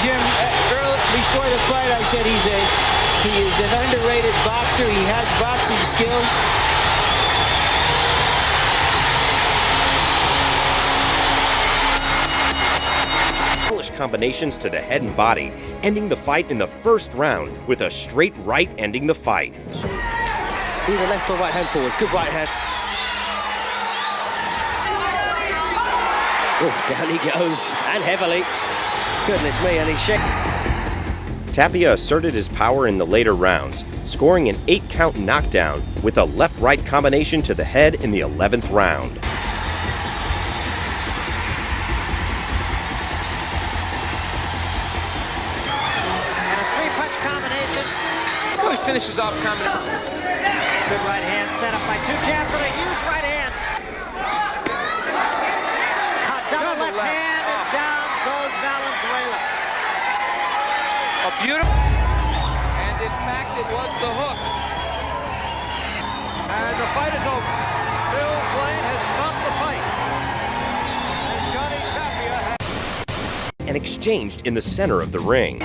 Jim, before the fight, I said he is an underrated boxer. He has boxing skills. Combinations to the head and body, ending the fight in the first round with a straight right ending the fight. Either left or right hand forward. Good right hand. Oof, down he goes, and heavily. Goodness me, and he's shaking. Tapia asserted his power in the later rounds, scoring an 8-count knockdown with a left-right combination to the head in the 11th round. Finishes off combination. Good right hand set up by two jabs with a huge right hand. Double left hand, and down goes Valenzuela. A beautiful. And in fact, it was the hook. And the fight is over. Bill Blaine has stopped the fight. And Johnny Tapia has... And exchanged in the center of the ring.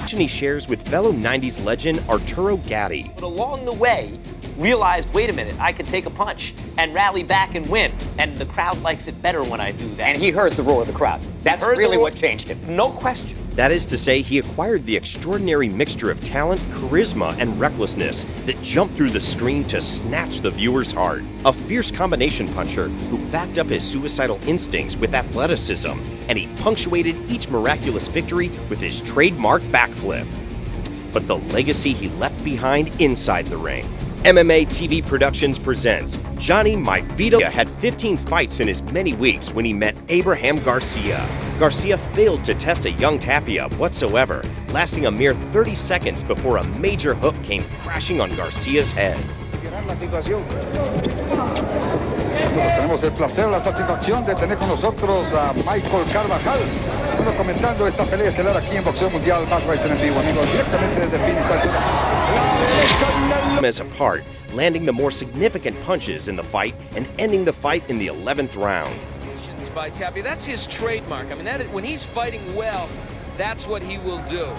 He shares with fellow 90s legend Arturo Gatti. But along the way, realized, wait a minute, I could take a punch and rally back and win. And the crowd likes it better when I do that. And he heard the roar of the crowd. That's really what changed him. No question. That is to say, he acquired the extraordinary mixture of talent, charisma, and recklessness that jumped through the screen to snatch the viewer's heart. A fierce combination puncher who backed up his suicidal instincts with athleticism, and he punctuated each miraculous victory with his trademark backflip. But the legacy he left behind inside the ring. MMA TV Productions presents Johnny "My Vida" had 15 fights in as many weeks when he met Abraham Garcia. Garcia failed to test a young Tapia whatsoever, lasting a mere 30 seconds before a major hook came crashing on Garcia's head. Tenemos el placer, la satisfacción de tener con nosotros a Michael Carvajal, comentando esta pelea estelar aquí en Boxeo Mundial, más Rising en vivo, amigos, directamente desde Phoenix, as a part, landing the more significant punches in the fight and ending the fight in the 11th round. By Tapia, that's his trademark. I mean, that is, when he's fighting well, that's what he will do. And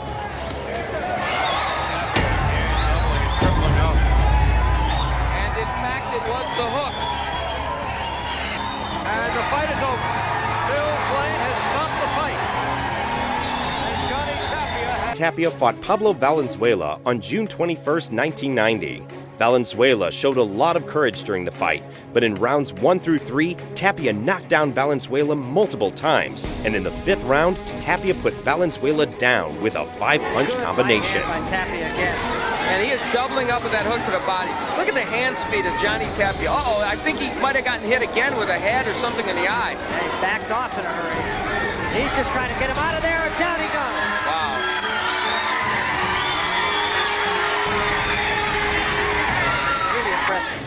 in fact, it was the hook. And the fight is over. Bill Blaine has stopped the fight. And Johnny Tapia has... Tapia fought Pablo Valenzuela on June 21, 1990. Valenzuela showed a lot of courage during the fight, but in rounds 1 through 3, Tapia knocked down Valenzuela multiple times, and in the 5th round, Tapia put Valenzuela down with a 5-punch combination. By Tapia again. And he is doubling up with that hook to the body. Look at the hand speed of Johnny Tapia. Uh-oh, I think he might have gotten hit again with a head or something in the eye. And he's backed off in a hurry. He's just trying to get him out of there, and down he goes. Wow. Really impressive.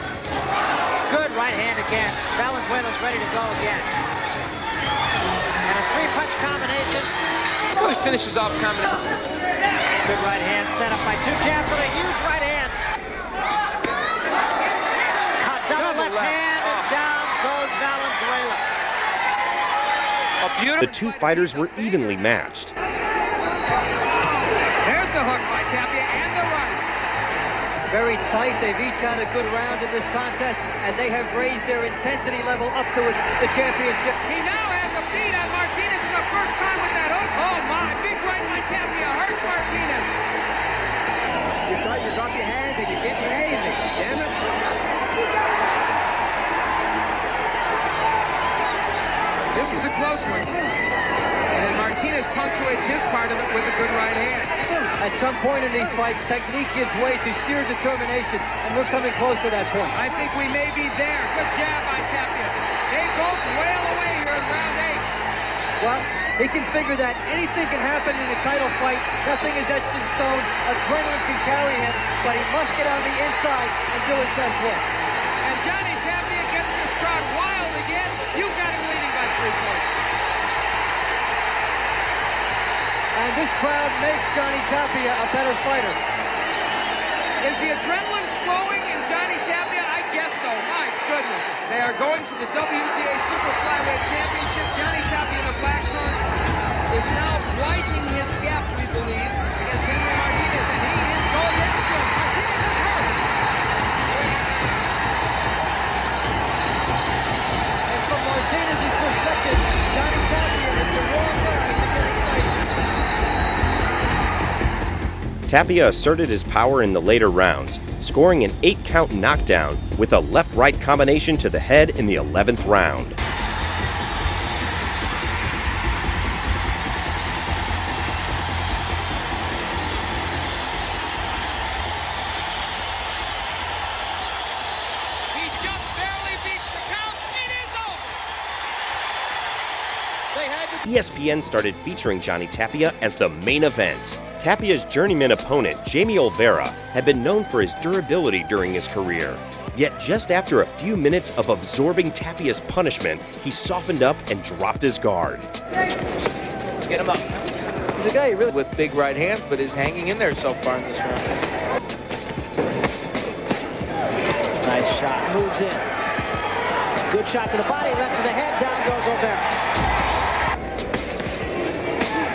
Good right hand again. Valenzuela's ready to go again. And a 3-punch combination. Oh, he finishes off combination. Good right hand set up by two jabs with a huge right hand. Double left hand, and down goes Valenzuela. A beautiful. The two fighters were evenly matched. There's the hook by Tapia and the right. Very tight. They've each had a good round in this contest, and they have raised their intensity level up to the championship. He now has a beat on Martinez for the first time with that hook. Oh my, big right by Tapia hurts Martinez. You drop your hands and you get lazy. Damn it. This is a close one. And Martinez punctuates his part of it with a good right hand. At some point in these fights, technique gives way to sheer determination, and we're coming close to that point. I think we may be there. Good jab by Tapia. They both wail away here in round 8. Well, he can figure that anything can happen in a title fight. Nothing is etched in stone. Adrenaline can carry him, but he must get on the inside and do his best work. And Johnny Tapia gets this crowd wild again. You've got him leading by 3 points. And this crowd makes Johnny Tapia a better fighter. Is the adrenaline flowing in Johnny Tapia? I guess so. My goodness. They are going to the WTA Super Flyweight Championship. Johnny Tapia in the black trunks. is now widening his gap, we believe, against Henry Martinez, and he is going after him. Martinez is hurt. And from Martinez's perspective, Johnny Tapia is the wrong guy to get excited. Tapia asserted his power in the later rounds, scoring an 8-count knockdown with a left-right combination to the head in the 11th round. He just barely beats the count. It is over. They had to ESPN started featuring Johnny Tapia as the main event. Tapia's journeyman opponent, Jamie Olvera, had been known for his durability during his career. Yet just after a few minutes of absorbing Tapia's punishment, he softened up and dropped his guard. get him up. He's a guy really with big right hands, but is hanging in there so far in this round. Nice shot. Moves in. Good shot to the body, left to the head, down goes Olvera.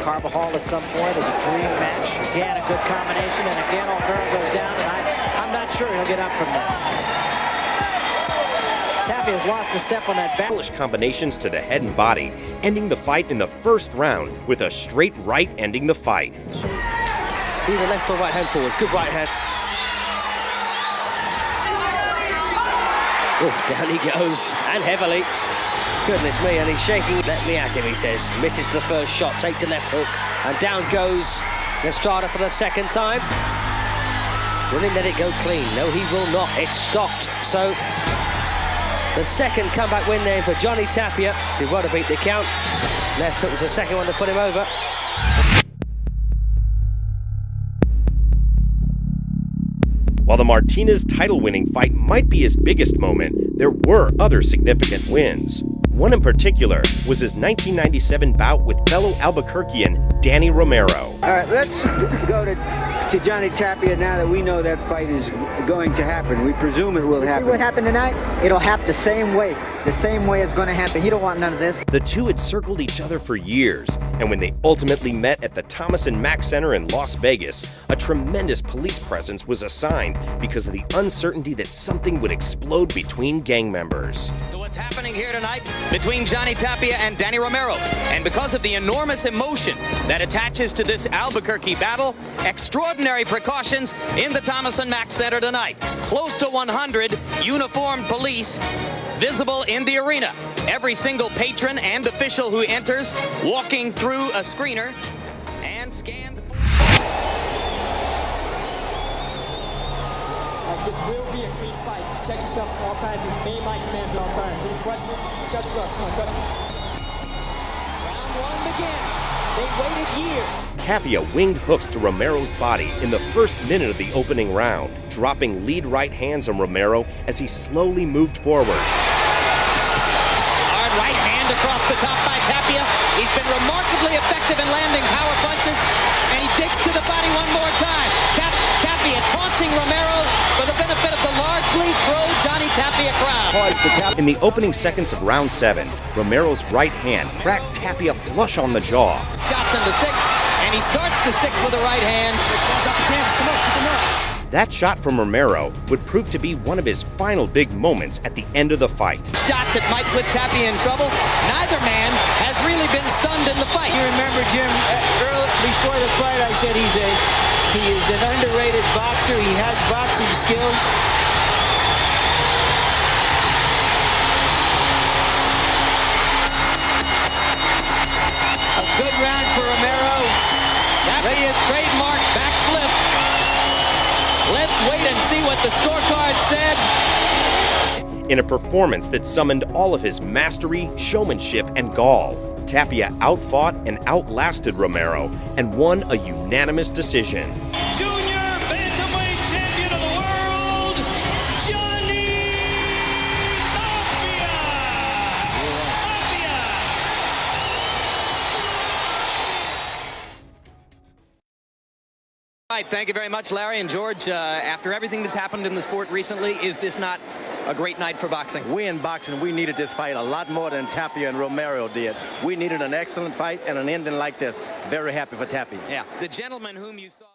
Carvajal at some point is a dream match. Again, a good combination, and again Olvera goes down, and I'm not sure he'll get up from this. Tapia's lost a step on that back. Bullish combinations to the head and body, ending the fight in the first round with a straight right ending the fight. Either left or right hand forward. Good right hand. Oof, down he goes, and heavily. Goodness me, and he's shaking. Let me at him, he says. Misses the first shot, takes a left hook, and down goes Estrada for the second time. Will he let it go clean? No, he will not. It's stopped. So, the second comeback win there for Johnny Tapia. Did well to beat the count. Left hook was the second one to put him over. While the Martinez title-winning fight might be his biggest moment, there were other significant wins. One in particular was his 1997 bout with fellow Albuquerquean Danny Romero. All right, let's go to Johnny Tapia now that we know that fight is going to happen. We presume it will happen. See what happened tonight? It'll happen the same way. The same way it's going to happen. He don't want none of this. The two had circled each other for years, and when they ultimately met at the Thomas & Mack Center in Las Vegas, a tremendous police presence was assigned because of the uncertainty that something would explode between gang members. So what's happening here tonight between Johnny Tapia and Danny Romero? And because of the enormous emotion that attaches to this Albuquerque battle, extraordinary precautions in the Thomas & Mack Center tonight. Close to 100 uniformed police visible in the arena. Every single patron and official who enters walking through a screener and scanned. This will be a clean fight. Protect yourself at all times. Obey my commands at all times. Any questions? Touch gloves. Come on, touch it. Round one begins. They waited years. Tapia winged hooks to Romero's body in the first minute of the opening round, dropping lead right hands on Romero as he slowly moved forward. Hard right hand across the top by Tapia. He's been remarkably effective in landing power punches, and he digs to the body one more time. Tapia taunting Romero for the benefit of the largely pro-Johnny Tapia crowd. In the opening seconds of round 7, Romero's right hand cracked Tapia flush on the jaw. Shots in the 6th, and he starts the 6th with a right hand. That shot from Romero would prove to be one of his final big moments at the end of the fight. Shot that might put Tapia in trouble. Neither man has really been stunned in the fight. You remember, Jim, before the fight I said he is an underrated boxer. He has boxing skills. A good round for Romero. Tapia's trademark backflip. Let's wait and see what the scorecard said. In a performance that summoned all of his mastery, showmanship, and gall, Tapia outfought and outlasted Romero and won a unanimous decision. All right, thank you very much, Larry and George. After everything that's happened in the sport recently, is this not a great night for boxing? We in boxing, we needed this fight a lot more than Tapia and Romero did. We needed an excellent fight and an ending like this. Very happy for Tapia. Yeah, the gentleman whom you saw...